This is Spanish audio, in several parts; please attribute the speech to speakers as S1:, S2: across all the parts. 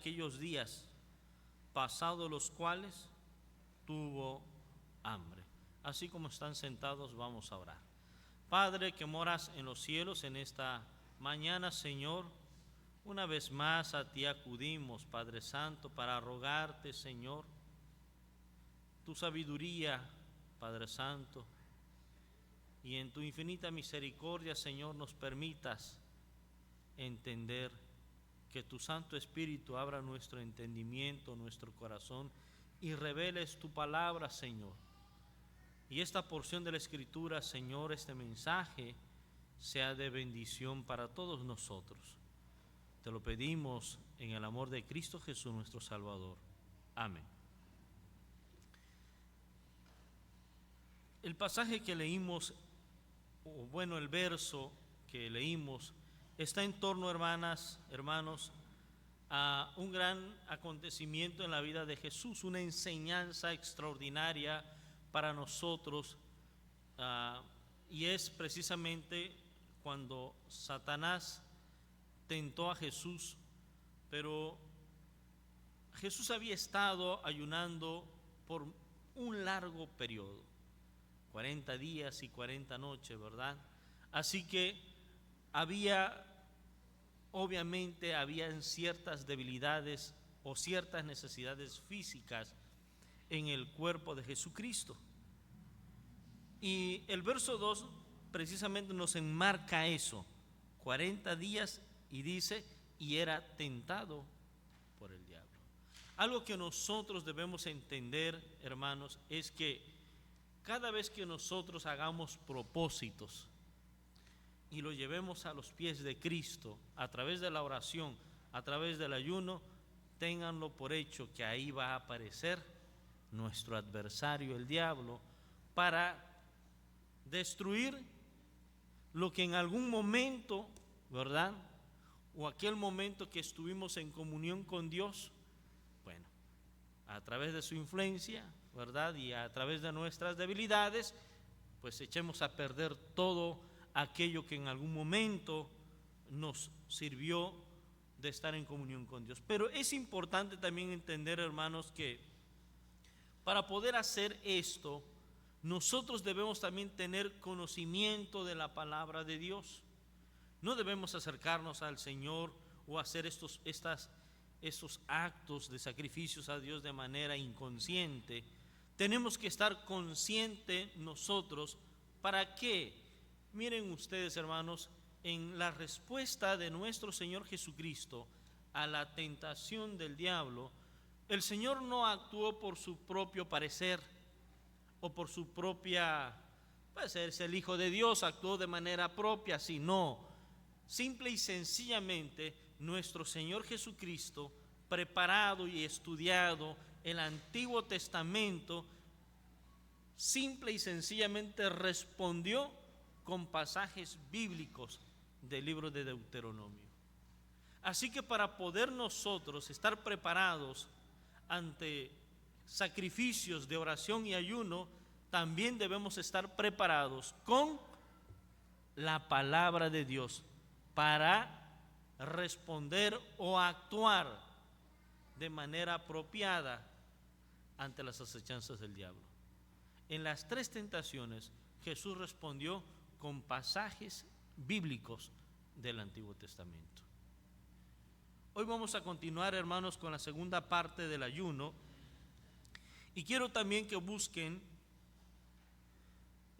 S1: aquellos días, pasados los cuales tuvo hambre. Así como están sentados, vamos a orar. Padre que moras en los cielos, en esta mañana, Señor, una vez más a ti acudimos, Padre Santo, para rogarte, Señor, tu sabiduría, Padre Santo, y en tu infinita misericordia, Señor, nos permitas entender, que tu Santo Espíritu abra nuestro entendimiento, nuestro corazón, y reveles tu palabra, Señor. Y esta porción de la Escritura, Señor, este mensaje, sea de bendición para todos nosotros. Te lo pedimos en el amor de Cristo Jesús, nuestro Salvador. Amén. El pasaje que leímos, o bueno, el verso que leímos, está en torno, hermanos, a un gran acontecimiento en la vida de Jesús, una enseñanza extraordinaria para nosotros, y es precisamente cuando Satanás tentó a Jesús, pero Jesús había estado ayunando por un largo periodo, 40 días y 40 noches, ¿verdad? Así que obviamente habían ciertas debilidades o ciertas necesidades físicas en el cuerpo de Jesucristo. Y el verso 2 precisamente nos enmarca eso, 40 días, y dice, y era tentado por el diablo. Algo que nosotros debemos entender, hermanos, es que cada vez que nosotros hagamos propósitos y lo llevemos a los pies de Cristo, a través de la oración, a través del ayuno, ténganlo por hecho que ahí va a aparecer nuestro adversario, el diablo, para destruir lo que en algún momento, ¿verdad?, o aquel momento que estuvimos en comunión con Dios, bueno, a través de su influencia, ¿verdad?, y a través de nuestras debilidades, pues echemos a perder todo aquello que en algún momento nos sirvió de estar en comunión con Dios. Pero es importante también entender, hermanos, que para poder hacer esto, nosotros debemos también tener conocimiento de la palabra de Dios. No debemos acercarnos al Señor o hacer estos actos de sacrificios a Dios de manera inconsciente. Tenemos que estar conscientes nosotros. ¿Para qué? Miren ustedes, hermanos, en la respuesta de nuestro Señor Jesucristo a la tentación del diablo, el Señor no actuó por su propio parecer o por su propia, pues es el Hijo de Dios, actuó de manera propia, sino simple y sencillamente nuestro Señor Jesucristo, preparado y estudiado el Antiguo Testamento, simple y sencillamente respondió con pasajes bíblicos del libro de Deuteronomio. Así que para poder nosotros estar preparados ante sacrificios de oración y ayuno, también debemos estar preparados con la palabra de Dios para responder o actuar de manera apropiada ante las acechanzas del diablo. En las tres tentaciones, Jesús respondió con pasajes bíblicos del Antiguo Testamento. Hoy vamos a continuar, hermanos, con la segunda parte del ayuno, y quiero también que busquen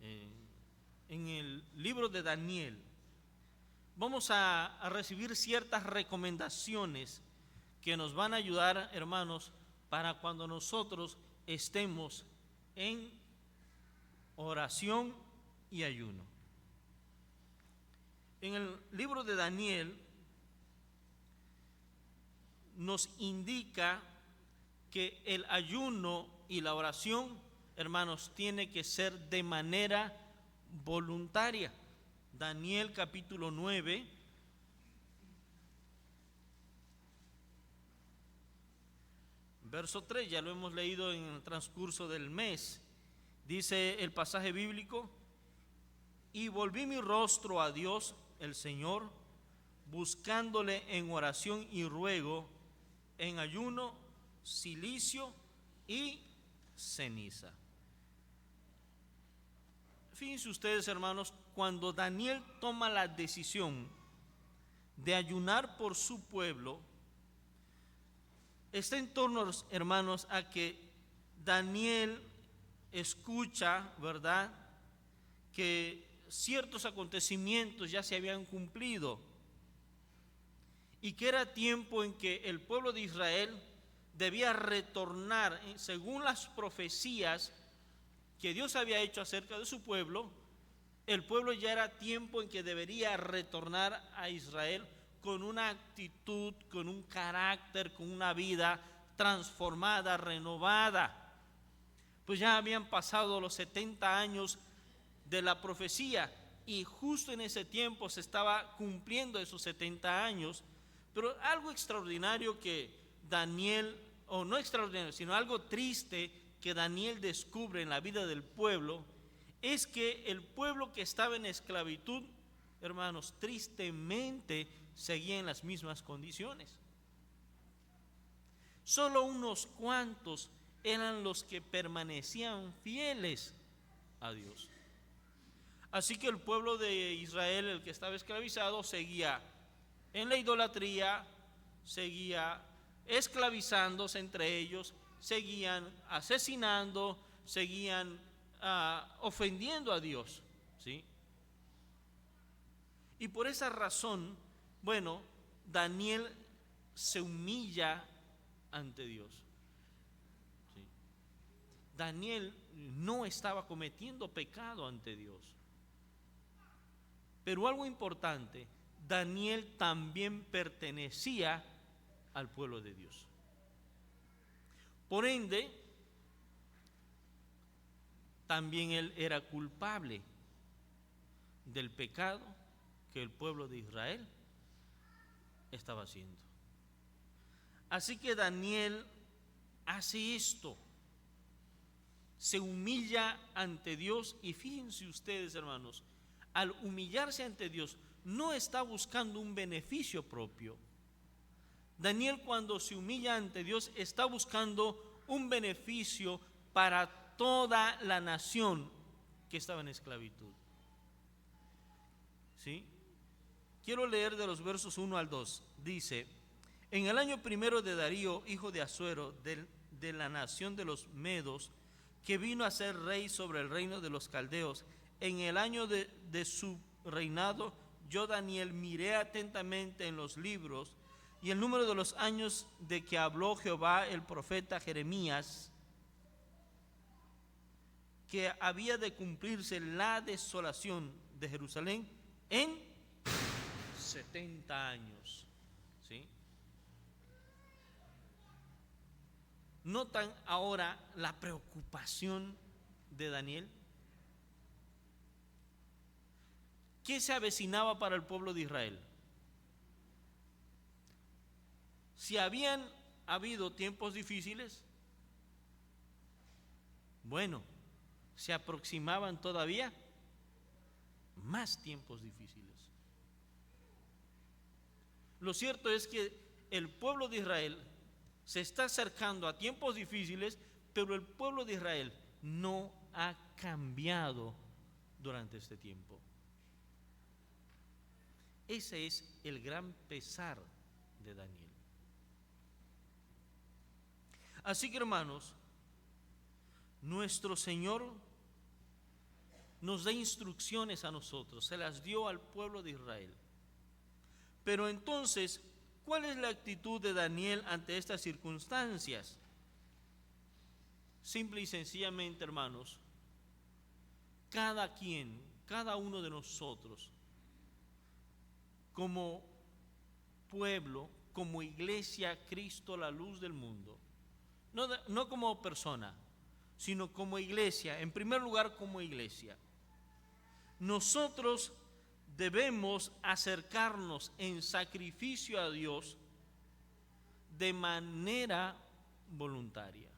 S1: en el libro de Daniel. Vamos a recibir ciertas recomendaciones que nos van a ayudar, hermanos, para cuando nosotros estemos en oración y ayuno. En el libro de Daniel nos indica que el ayuno y la oración, hermanos, tiene que ser de manera voluntaria. Daniel capítulo 9, verso 3, ya lo hemos leído en el transcurso del mes. Dice el pasaje bíblico: y volví mi rostro a Dios el Señor, buscándole en oración y ruego, en ayuno, cilicio y ceniza. Fíjense ustedes, hermanos, cuando Daniel toma la decisión de ayunar por su pueblo, está en torno, hermanos, a que Daniel escucha, ¿verdad?, que ciertos acontecimientos ya se habían cumplido y que era tiempo en que el pueblo de Israel debía retornar, según las profecías que Dios había hecho acerca de su pueblo. El pueblo ya era tiempo en que debería retornar a Israel con una actitud, con un carácter, con una vida transformada, renovada. Pues ya habían pasado los 70 años de la profecía y justo en ese tiempo se estaba cumpliendo esos 70 años. Pero algo extraordinario que Daniel, o no extraordinario, sino algo triste que Daniel descubre en la vida del pueblo, es que el pueblo que estaba en esclavitud, hermanos, tristemente seguía en las mismas condiciones. Solo unos cuantos eran los que permanecían fieles a Dios. Así que el pueblo de Israel, el que estaba esclavizado, seguía en la idolatría, seguía esclavizándose entre ellos, seguían asesinando, seguían ofendiendo a Dios, ¿sí? Y por esa razón, bueno, Daniel se humilla ante Dios, ¿sí? Daniel no estaba cometiendo pecado ante Dios. Pero algo importante, Daniel también pertenecía al pueblo de Dios. Por ende, también él era culpable del pecado que el pueblo de Israel estaba haciendo. Así que Daniel hace esto, se humilla ante Dios, y fíjense ustedes, hermanos, al humillarse ante Dios no está buscando un beneficio propio. Daniel, cuando se humilla ante Dios, está buscando un beneficio para toda la nación que estaba en esclavitud, ¿sí? Quiero leer de los versos 1 al 2. Dice: en el año primero de Darío, hijo de Asuero, de la nación de los Medos, que vino a ser rey sobre el reino de los caldeos, en el año de su reinado, yo, Daniel, miré atentamente en los libros y el número de los años de que habló Jehová el profeta Jeremías, que había de cumplirse la desolación de Jerusalén en 70 años, ¿sí? ¿Notan ahora la preocupación de Daniel? ¿Qué se avecinaba para el pueblo de Israel? Si habían habido tiempos difíciles, bueno, se aproximaban todavía más tiempos difíciles. Lo cierto es que el pueblo de Israel se está acercando a tiempos difíciles, pero el pueblo de Israel no ha cambiado durante este tiempo. Ese es el gran pesar de Daniel. Así que, hermanos, nuestro Señor nos da instrucciones a nosotros, se las dio al pueblo de Israel. Pero entonces, ¿cuál es la actitud de Daniel ante estas circunstancias? Simple y sencillamente, hermanos, cada uno de nosotros, como pueblo, como iglesia, Cristo, la luz del mundo, no como persona, sino como iglesia, en primer lugar como iglesia, nosotros debemos acercarnos en sacrificio a Dios de manera voluntaria.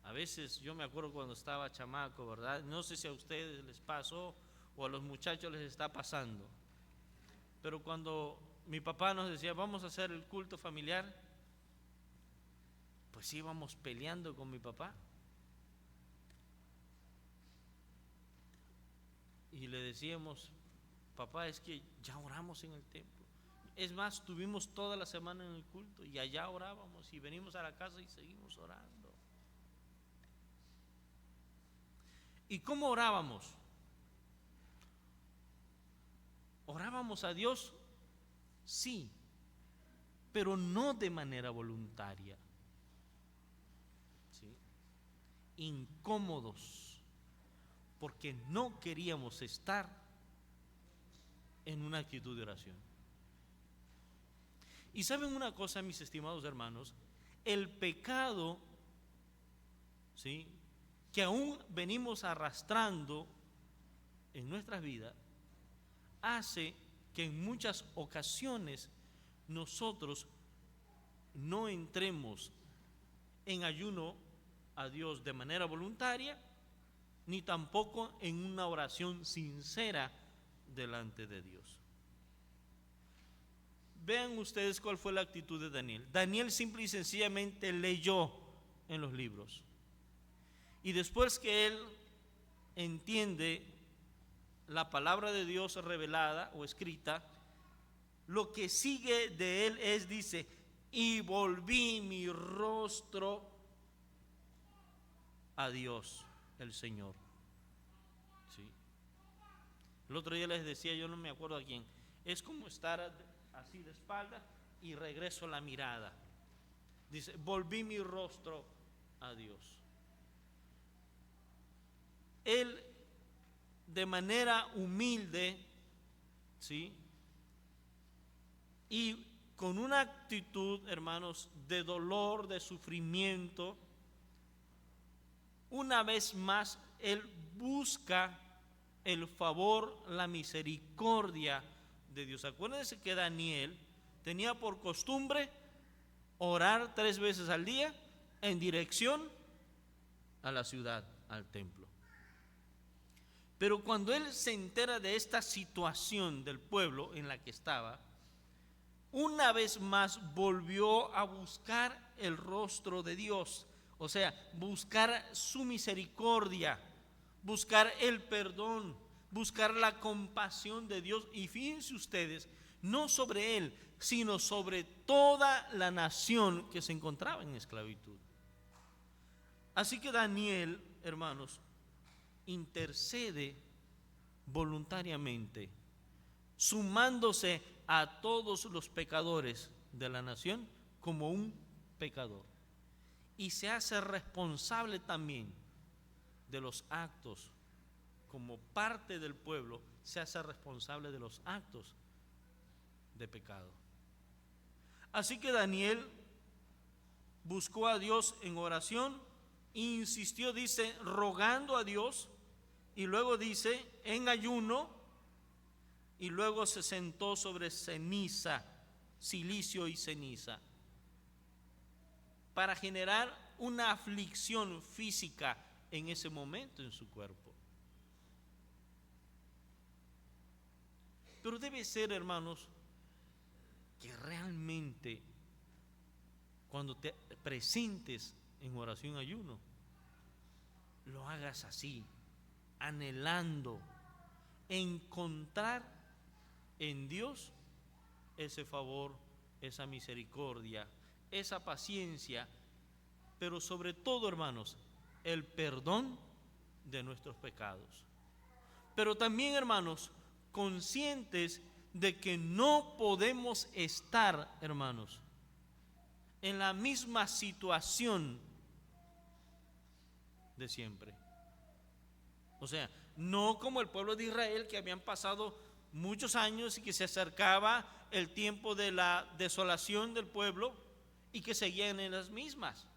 S1: A veces yo me acuerdo cuando estaba chamaco, ¿verdad? No sé si a ustedes les pasó o a los muchachos les está pasando, pero cuando mi papá nos decía, vamos a hacer el culto familiar, pues íbamos peleando con mi papá. Y le decíamos, papá, es que ya oramos en el templo. Es más, tuvimos toda la semana en el culto y allá orábamos y venimos a la casa y seguimos orando. ¿Y cómo orábamos? ¿Orábamos a Dios? Sí, pero no de manera voluntaria. ¿Sí? Incómodos, porque no queríamos estar en una actitud de oración. Y saben una cosa, mis estimados hermanos, el pecado, ¿sí?, que aún venimos arrastrando en nuestras vidas, hace que en muchas ocasiones nosotros no entremos en ayuno a Dios de manera voluntaria, ni tampoco en una oración sincera delante de Dios. Vean ustedes cuál fue la actitud de Daniel. Daniel simple y sencillamente leyó en los libros. Y después que él entiende la palabra de Dios revelada o escrita, lo que sigue de él es, dice, y volví mi rostro a Dios, el Señor. ¿Sí? El otro día les decía, yo no me acuerdo a quién, es como estar así de espalda y regreso la mirada. Dice, volví mi rostro a Dios. Él de manera humilde, ¿sí?, y con una actitud, hermanos, de dolor, de sufrimiento, una vez más él busca el favor, la misericordia de Dios. Acuérdense que Daniel tenía por costumbre orar 3 veces al día en dirección a la ciudad, al templo. Pero cuando él se entera de esta situación del pueblo en la que estaba, una vez más volvió a buscar el rostro de Dios, o sea, buscar su misericordia, buscar el perdón, buscar la compasión de Dios. Y fíjense ustedes, no sobre él, sino sobre toda la nación que se encontraba en esclavitud. Así que Daniel, hermanos, intercede voluntariamente, sumándose a todos los pecadores de la nación como un pecador, y se hace responsable también de los actos, como parte del pueblo, se hace responsable de los actos de pecado. Así que Daniel buscó a Dios en oración, insistió, dice, rogando a Dios, y luego dice, en ayuno, y luego se sentó sobre ceniza, silicio y ceniza, para generar una aflicción física en ese momento en su cuerpo. Pero debe ser, hermanos, que realmente cuando te presentes en oración ayuno, lo hagas así, anhelando encontrar en Dios ese favor, esa misericordia, esa paciencia, pero sobre todo, hermanos, el perdón de nuestros pecados. Pero también, hermanos, conscientes de que no podemos estar, hermanos, en la misma situación de siempre. O sea, no como el pueblo de Israel, que habían pasado muchos años y que se acercaba el tiempo de la desolación del pueblo y que seguían en las mismas,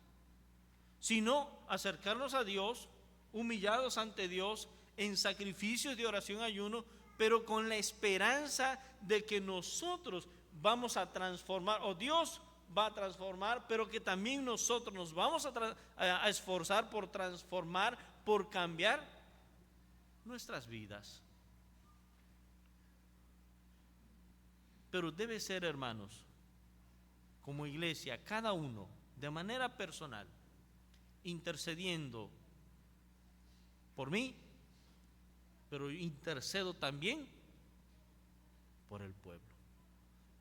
S1: sino acercarnos a Dios, humillados ante Dios, en sacrificios de oración, ayuno, pero con la esperanza de que nosotros vamos a transformar, o Dios va a transformar, pero que también nosotros nos vamos a esforzar por transformar, por cambiar nuestras vidas. Pero debe ser, hermanos, como iglesia, cada uno, de manera personal, intercediendo por mí, pero intercedo también por el pueblo.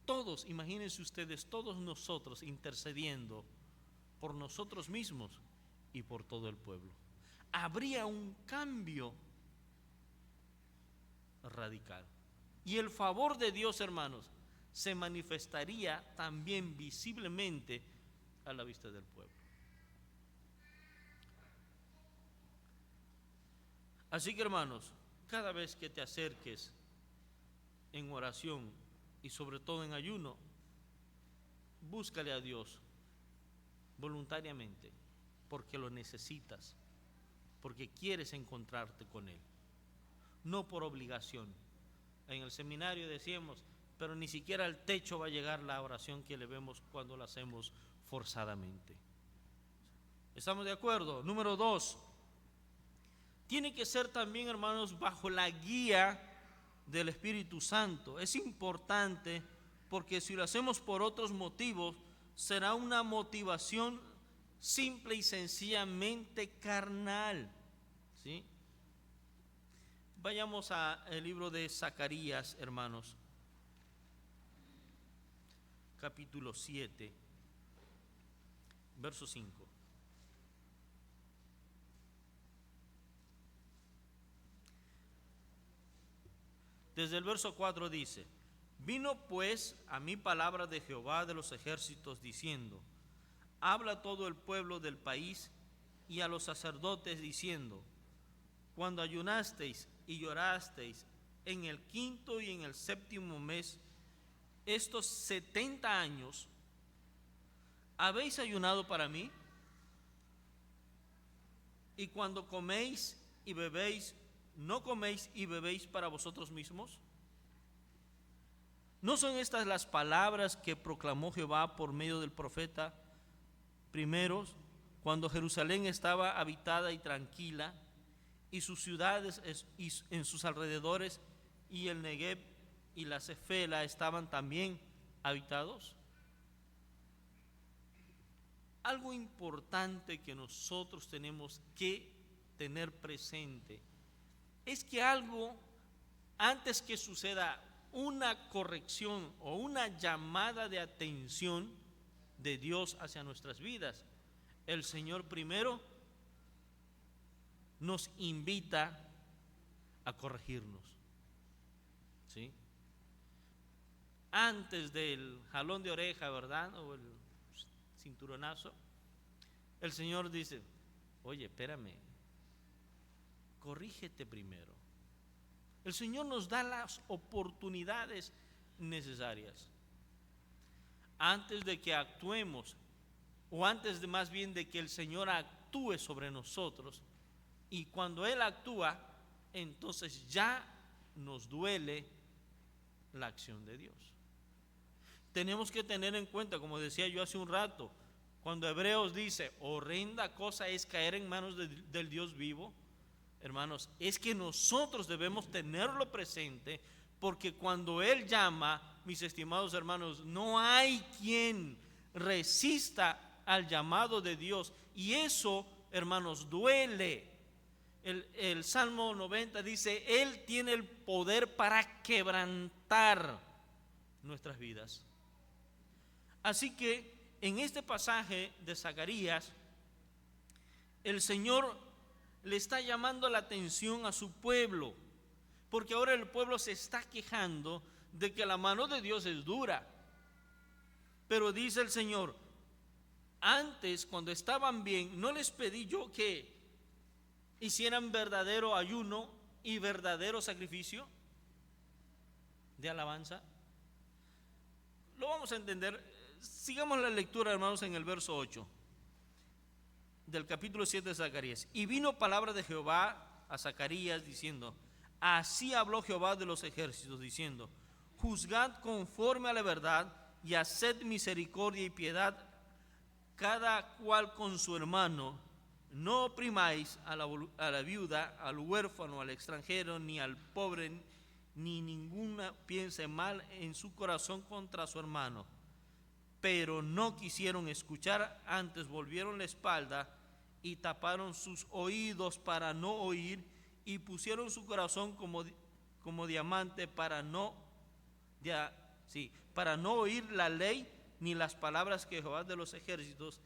S1: Todos, imagínense ustedes, todos nosotros intercediendo por nosotros mismos y por todo el pueblo. Habría un cambio radical. Y el favor de Dios, hermanos, se manifestaría también visiblemente a la vista del pueblo. Así que, hermanos, cada vez que te acerques en oración y sobre todo en ayuno, búscale a Dios voluntariamente, porque lo necesitas, porque quieres encontrarte con Él, no por obligación. En el seminario decíamos, pero ni siquiera al techo va a llegar la oración que le vemos cuando la hacemos forzadamente. ¿Estamos de acuerdo? Número 2, tiene que ser también, hermanos, bajo la guía del Espíritu Santo. Es importante porque si lo hacemos por otros motivos, será una motivación simple y sencillamente carnal, ¿sí? Vayamos al libro de Zacarías, hermanos, capítulo 7, verso 5. Desde el verso 4 dice: vino pues a mí palabra de Jehová de los ejércitos diciendo: habla a todo el pueblo del país y a los sacerdotes diciendo: cuando ayunasteis y llorasteis en el 5º y en el 7º mes, estos 70 años, ¿habéis ayunado para mí? Y cuando coméis y bebéis, ¿no coméis y bebéis para vosotros mismos? ¿No son estas las palabras que proclamó Jehová por medio del profeta primeros, cuando Jerusalén estaba habitada y tranquila, y sus ciudades en sus alrededores, y el Negev y la Cefela estaban también habitados? Algo importante que nosotros tenemos que tener presente es que algo, antes que suceda una corrección o una llamada de atención de Dios hacia nuestras vidas, el Señor primero nos invita a corregirnos, ¿sí? Antes del jalón de oreja, ¿verdad? O el cinturonazo, el Señor dice: oye, espérame, corrígete primero. El Señor nos da las oportunidades necesarias antes de que actuemos, o antes de más bien de que el Señor actúe sobre nosotros. Y cuando Él actúa, entonces ya nos duele la acción de Dios. Tenemos que tener en cuenta, como decía yo hace un rato, cuando Hebreos dice: horrenda cosa es caer en manos del Dios vivo. Hermanos, es que nosotros debemos tenerlo presente, porque cuando Él llama, mis estimados hermanos, no hay quien resista al llamado de Dios, y eso, hermanos, duele. El Salmo 90 dice: Él tiene el poder para quebrantar nuestras vidas. Así que en este pasaje de Zacarías, el Señor le está llamando la atención a su pueblo, porque ahora el pueblo se está quejando de que la mano de Dios es dura. Pero dice el Señor: antes, cuando estaban bien, ¿no les pedí yo que hicieran verdadero ayuno y verdadero sacrificio de alabanza? Lo vamos a entender. Sigamos la lectura, hermanos, en el verso 8 del capítulo 7 de Zacarías. Y vino palabra de Jehová a Zacarías diciendo: así habló Jehová de los ejércitos diciendo: juzgad conforme a la verdad y haced misericordia y piedad cada cual con su hermano. No oprimáis a la viuda, al huérfano, al extranjero, ni al pobre, ni ninguna piense mal en su corazón contra su hermano. Pero no quisieron escuchar, antes volvieron la espalda y taparon sus oídos para no oír, y pusieron su corazón como diamante para no oír la ley ni las palabras que Jehová de los ejércitos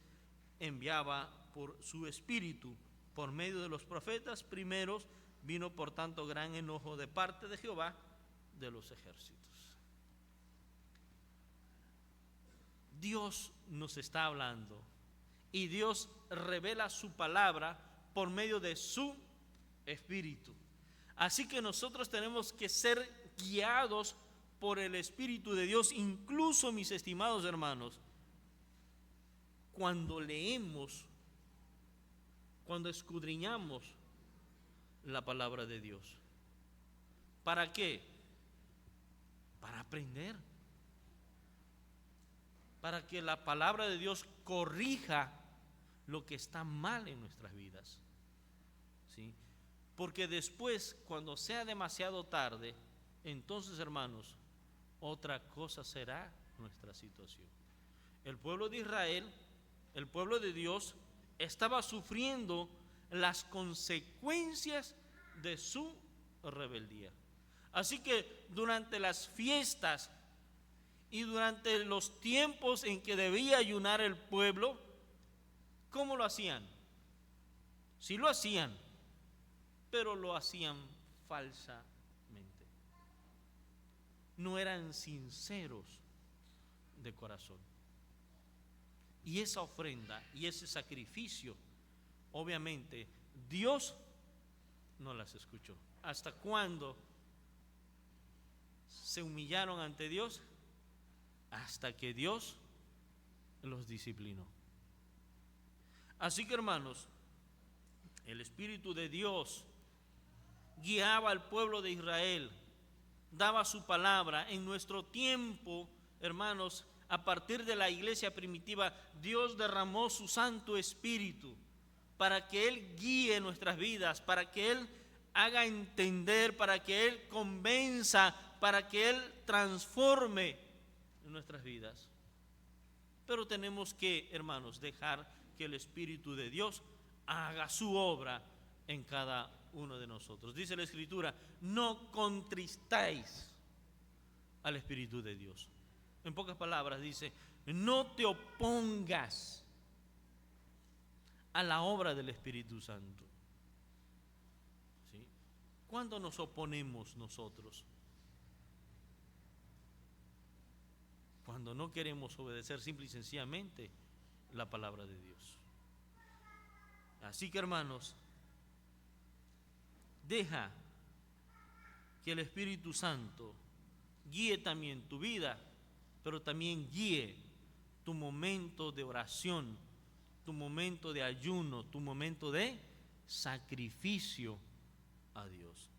S1: enviaba por su espíritu. Por medio de los profetas primeros vino por tanto gran enojo de parte de Jehová de los ejércitos. Dios nos está hablando y Dios revela su palabra por medio de su espíritu. Así que nosotros tenemos que ser guiados por el Espíritu de Dios. Incluso, mis estimados hermanos, cuando leemos, cuando escudriñamos la palabra de Dios. ¿Para qué? Para aprender. Para que la palabra de Dios corrija lo que está mal en nuestras vidas. ¿Sí? Porque después, cuando sea demasiado tarde, entonces, hermanos, otra cosa será nuestra situación. El pueblo de Israel, el pueblo de Dios, estaba sufriendo las consecuencias de su rebeldía. Así que durante las fiestas y durante los tiempos en que debía ayunar el pueblo, ¿cómo lo hacían? Sí lo hacían, pero lo hacían falsamente. No eran sinceros de corazón. Y esa ofrenda y ese sacrificio, obviamente, Dios no las escuchó. ¿Hasta cuándo se humillaron ante Dios? Hasta que Dios los disciplinó. Así que, hermanos, el Espíritu de Dios guiaba al pueblo de Israel, daba su palabra. En nuestro tiempo, hermanos, a partir de la iglesia primitiva, Dios derramó su Santo Espíritu para que Él guíe nuestras vidas, para que Él haga entender, para que Él convenza, para que Él transforme nuestras vidas. Pero tenemos que, hermanos, dejar que el Espíritu de Dios haga su obra en cada uno de nosotros. Dice la Escritura: no contristáis al Espíritu de Dios. En pocas palabras dice: no te opongas a la obra del Espíritu Santo. ¿Sí? ¿Cuándo nos oponemos nosotros? Cuando no queremos obedecer simple y sencillamente la palabra de Dios. Así que, hermanos, deja que el Espíritu Santo guíe también tu vida, pero también guíe tu momento de oración, tu momento de ayuno, tu momento de sacrificio a Dios.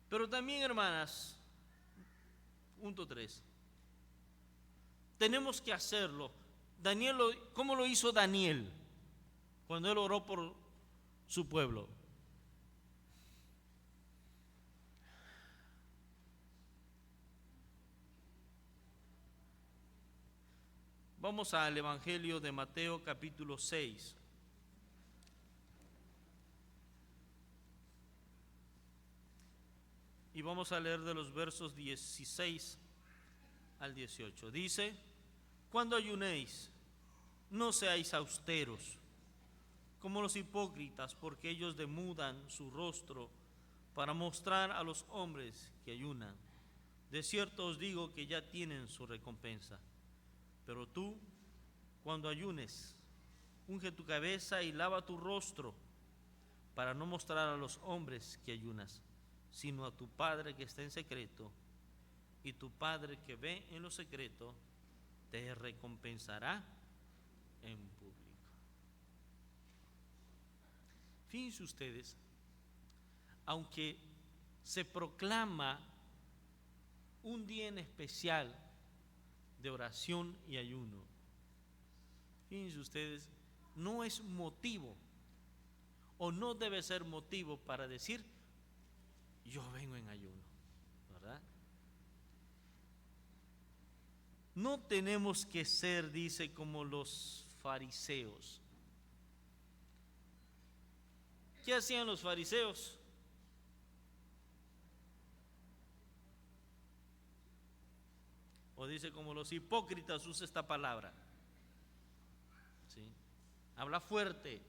S1: Pero también, hermanas, punto 3, tenemos que hacerlo. ¿Cómo lo hizo Daniel cuando él oró por su pueblo? Vamos al Evangelio de Mateo capítulo 6. Y vamos a leer de los versos 16 al 18. Dice: cuando ayunéis, no seáis austeros, como los hipócritas, porque ellos demudan su rostro para mostrar a los hombres que ayunan. De cierto os digo que ya tienen su recompensa. Pero tú, cuando ayunes, unge tu cabeza y lava tu rostro, para no mostrar a los hombres que ayunas, sino a tu Padre que está en secreto, y tu Padre que ve en lo secreto te recompensará en público. Fíjense ustedes, aunque se proclama un día en especial de oración y ayuno, fíjense ustedes, no es motivo o no debe ser motivo para decir: yo vengo en ayuno. ¿verdad? No tenemos que ser, dice, como los fariseos. ¿Qué hacían los fariseos? O dice como los hipócritas, usa esta palabra. ¿Sí? Habla fuerte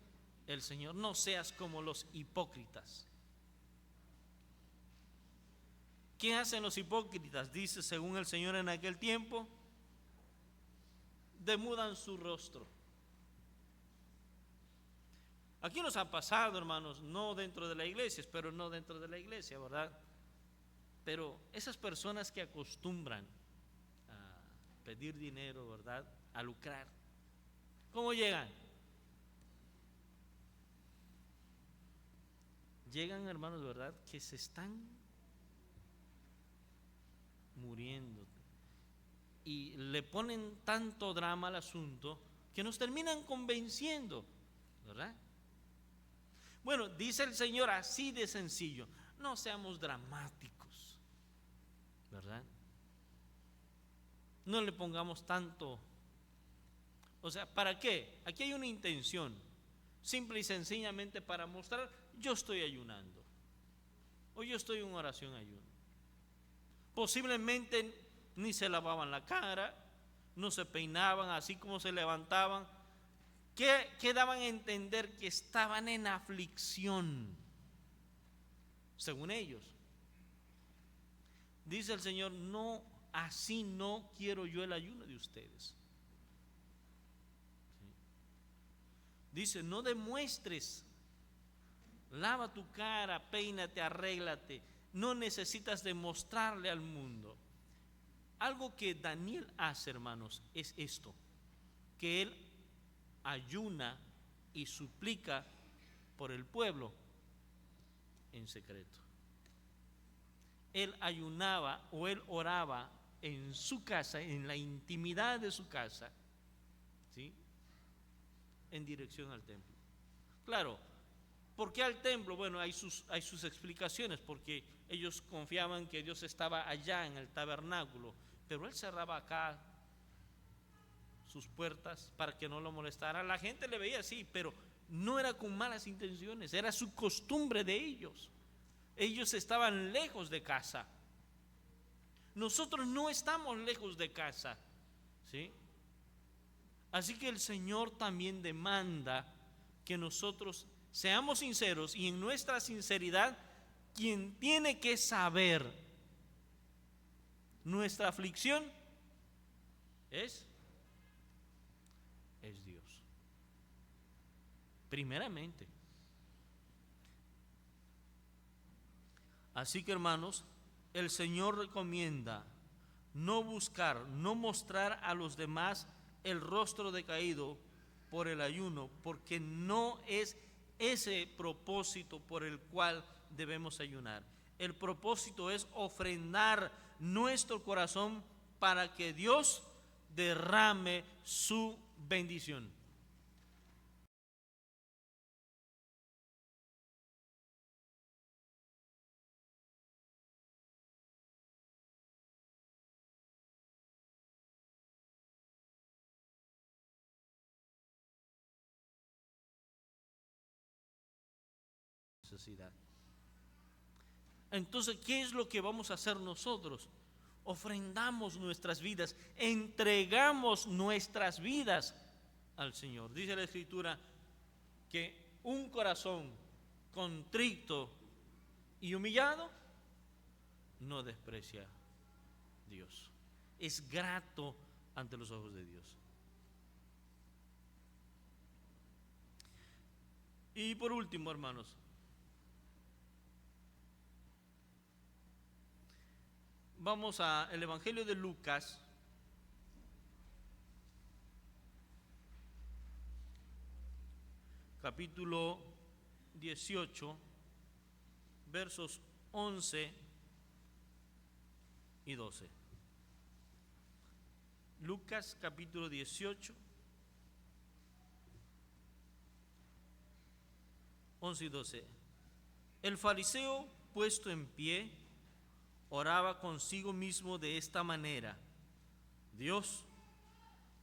S1: el Señor, no seas como los hipócritas. ¿Qué hacen los hipócritas? Dice, según el Señor en aquel tiempo, demudan su rostro. Aquí nos ha pasado, hermanos, no dentro de la iglesia, espero no dentro de la iglesia, ¿verdad? Pero esas personas que acostumbran a pedir dinero, ¿verdad? A lucrar, ¿cómo llegan? Llegan, hermanos, ¿verdad? Que se están muriendo y le ponen tanto drama al asunto que nos terminan convenciendo, ¿verdad? Bueno, dice el Señor así de sencillo, no seamos dramáticos, ¿verdad? No le pongamos tanto. O sea, ¿para qué? Aquí hay una intención, simple y sencillamente para mostrar, yo estoy ayunando, o yo estoy en oración ayuno. Posiblemente ni se lavaban la cara, no se peinaban, así como se levantaban, que daban a entender que estaban en aflicción, según ellos. Dice el Señor, no, así no quiero yo el ayuno de ustedes. Dice, no demuestres, lava tu cara, peínate, arréglate, no necesitas demostrarle al mundo. Algo que Daniel hace, hermanos, es esto, que él ayuna y suplica por el pueblo en secreto. Él ayunaba o él oraba en su casa, en la intimidad de su casa, ¿sí? En dirección al templo. Claro, ¿por qué al templo? Bueno, hay sus explicaciones, porque ellos confiaban que Dios estaba allá en el tabernáculo, pero él cerraba acá sus puertas para que no lo molestara. La gente le veía así, pero no era con malas intenciones, era su costumbre de ellos. Ellos estaban lejos de casa. Nosotros no estamos lejos de casa, ¿sí? Así que el Señor también demanda que nosotros seamos sinceros, y en nuestra sinceridad, quien tiene que saber nuestra aflicción es Dios. Primeramente. Así que, hermanos, el Señor recomienda no buscar, no mostrar a los demás el rostro decaído por el ayuno, porque no es ese propósito por el cual debemos ayunar. El propósito es ofrendar nuestro corazón para que Dios derrame su bendición. Necesidad. Entonces, ¿qué es lo que vamos a hacer nosotros? Ofrendamos nuestras vidas, entregamos nuestras vidas al Señor. Dice la Escritura que un corazón contrito y humillado no desprecia Dios. Es grato ante los ojos de Dios. Y por último, hermanos, vamos al Evangelio de Lucas, capítulo 18, versos 11 y 12. Lucas capítulo 18, 11 y 12. El fariseo, puesto en pie, oraba consigo mismo de esta manera: Dios,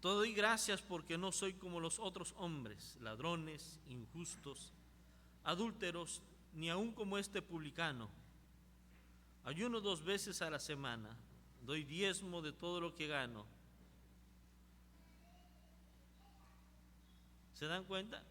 S1: te doy gracias porque no soy como los otros hombres, ladrones, injustos, adúlteros, ni aun como este publicano. Ayuno 2 veces a la semana, doy diezmo de todo lo que gano. ¿Se dan cuenta?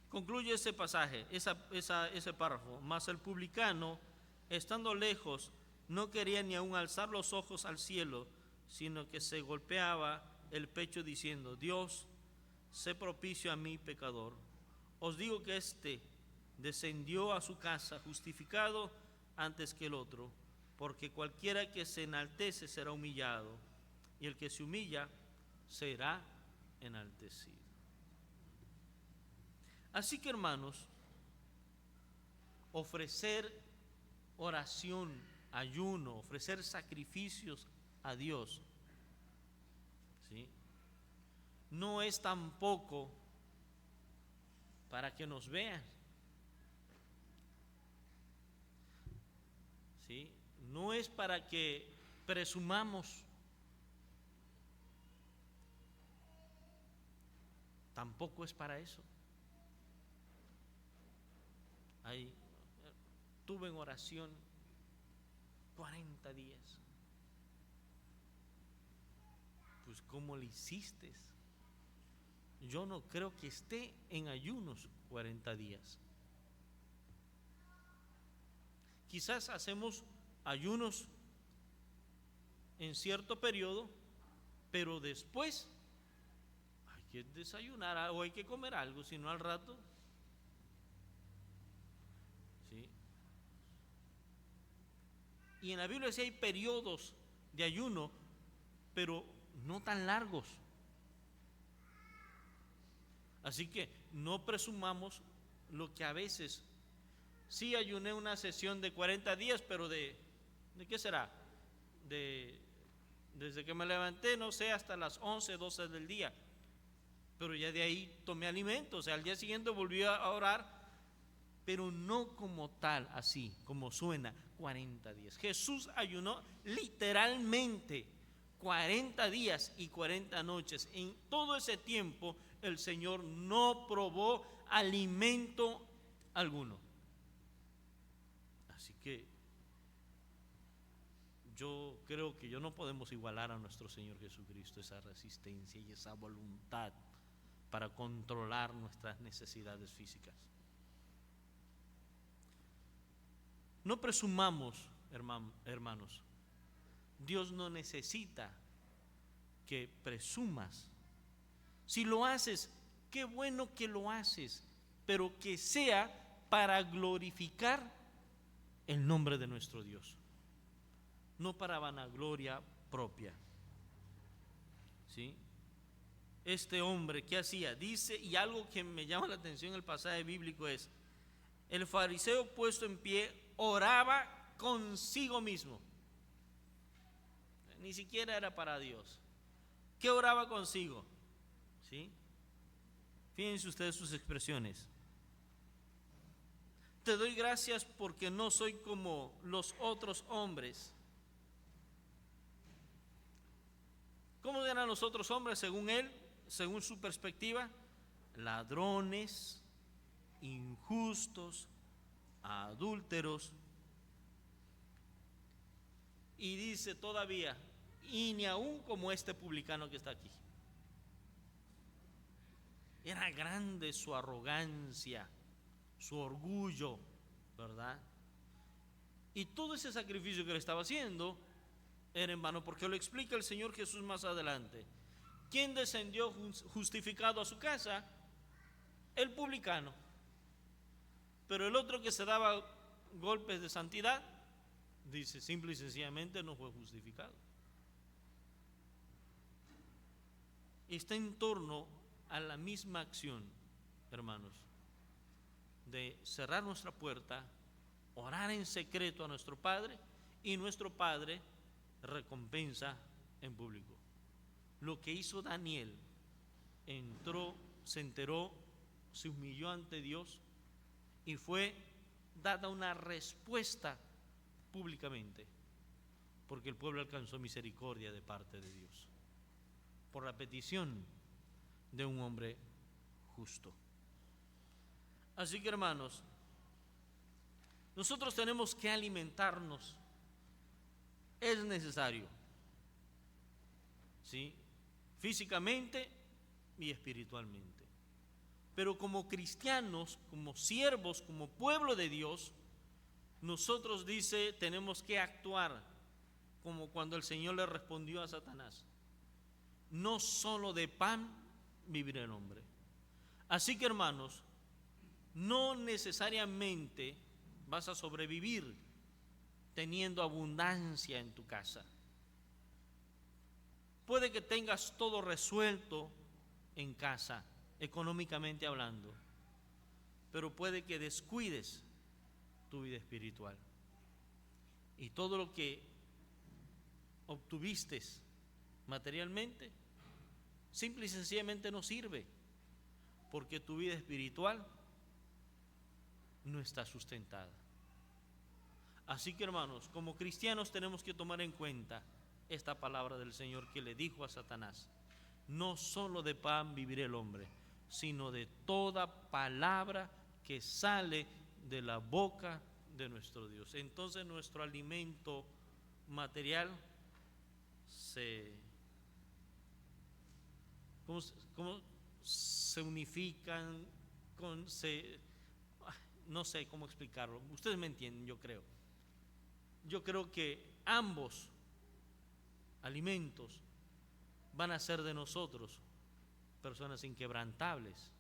S1: Concluye ese pasaje, ese párrafo. Mas el publicano, estando lejos, no quería ni aun alzar los ojos al cielo, sino que se golpeaba el pecho diciendo: Dios, sé propicio a mí, pecador. Os digo que éste descendió a su casa justificado antes que el otro, porque cualquiera que se enaltece será humillado, y el que se humilla será enaltecido. Así que, hermanos, ofrecer oración, ayuno, ofrecer sacrificios a Dios, ¿sí?, no es tampoco para que nos vean, ¿sí?, no es para que presumamos, tampoco es para eso. Tuve en oración 40 días. Pues ¿cómo le hiciste? Yo no creo que esté en ayunos 40 días. Quizás hacemos ayunos en cierto periodo, pero después hay que desayunar o hay que comer algo, si no al rato. ¿Sí? Y en la Biblia sí hay periodos de ayuno, pero no tan largos. Así que no presumamos lo que a veces, sí ayuné una sesión de 40 días, pero ¿de qué será? Desde que me levanté, no sé, hasta las 11, 12 del día. Pero ya de ahí tomé alimento, o sea, al día siguiente volví a orar, pero no como tal, así como suena, 40 días. Jesús ayunó literalmente 40 días y 40 noches. En todo ese tiempo el Señor no probó alimento alguno. Así que yo creo que no podemos igualar a nuestro Señor Jesucristo esa resistencia y esa voluntad para controlar nuestras necesidades físicas. No presumamos, hermanos. Dios no necesita que presumas. Si lo haces, qué bueno que lo haces, pero que sea para glorificar el nombre de nuestro Dios, no para vanagloria propia. ¿Sí? Este hombre, ¿qué hacía? Dice, y algo que me llama la atención en el pasaje bíblico es: el fariseo puesto en pie oraba consigo mismo. Ni siquiera era para Dios. ¿Qué oraba consigo? ¿Sí? Fíjense ustedes sus expresiones. Te doy gracias porque no soy como los otros hombres. ¿Cómo eran los otros hombres según él, según su perspectiva? Ladrones, injustos, adúlteros. Y dice todavía, y ni aún como este publicano que está aquí. Era grande su arrogancia, su orgullo, ¿verdad? Y todo ese sacrificio que le estaba haciendo era en vano, porque lo explica el Señor Jesús más adelante. ¿Quién descendió justificado a su casa? El publicano. Pero el otro que se daba golpes de santidad, dice, simple y sencillamente no fue justificado. Está en torno a la misma acción, hermanos, de cerrar nuestra puerta, orar en secreto a nuestro Padre, y nuestro Padre recompensa en público. Lo que hizo Daniel, entró, se enteró, se humilló ante Dios y fue dada una respuesta públicamente, porque el pueblo alcanzó misericordia de parte de Dios, por la petición de un hombre justo. Así que, hermanos, nosotros tenemos que alimentarnos, es necesario, ¿sí?, físicamente y espiritualmente. Pero como cristianos, como siervos, como pueblo de Dios, nosotros, dice, tenemos que actuar como cuando el Señor le respondió a Satanás: no solo de pan vivirá el hombre. Así que, hermanos, no necesariamente vas a sobrevivir teniendo abundancia en tu casa. Puede que tengas todo resuelto en casa, económicamente hablando, pero puede que descuides tu vida espiritual. Y todo lo que obtuviste materialmente, simple y sencillamente no sirve, porque tu vida espiritual no está sustentada. Así que, hermanos, como cristianos tenemos que tomar en cuenta esta palabra del Señor que le dijo a Satanás: no solo de pan vivirá el hombre, sino de toda palabra que sale de la boca de nuestro Dios. Entonces nuestro alimento material ¿cómo se unifican? No sé cómo explicarlo. Ustedes me entienden, yo creo. Yo creo que ambos alimentos van a hacer de nosotros personas inquebrantables,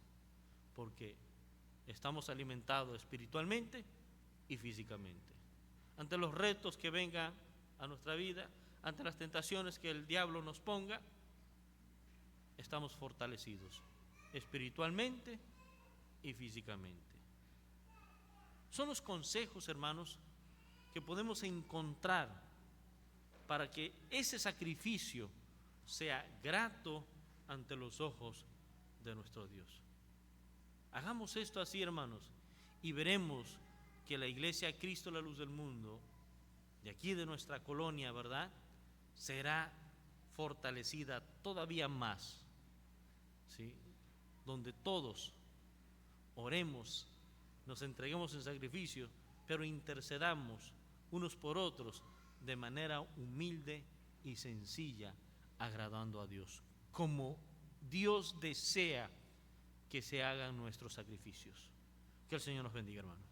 S1: porque estamos alimentados espiritualmente y físicamente. Ante los retos que vengan a nuestra vida, ante las tentaciones que el diablo nos ponga, estamos fortalecidos espiritualmente y físicamente. Son los consejos, hermanos, que podemos encontrar para que ese sacrificio sea grato ante los ojos de nuestro Dios. Hagamos esto así, hermanos, y veremos que la Iglesia Cristo, la luz del mundo, de aquí de nuestra colonia, ¿verdad?, será fortalecida todavía más, ¿sí?, donde todos oremos, nos entreguemos en sacrificio, pero intercedamos unos por otros de manera humilde y sencilla, agradando a Dios, como Dios desea que se hagan nuestros sacrificios. Que el Señor nos bendiga, hermano.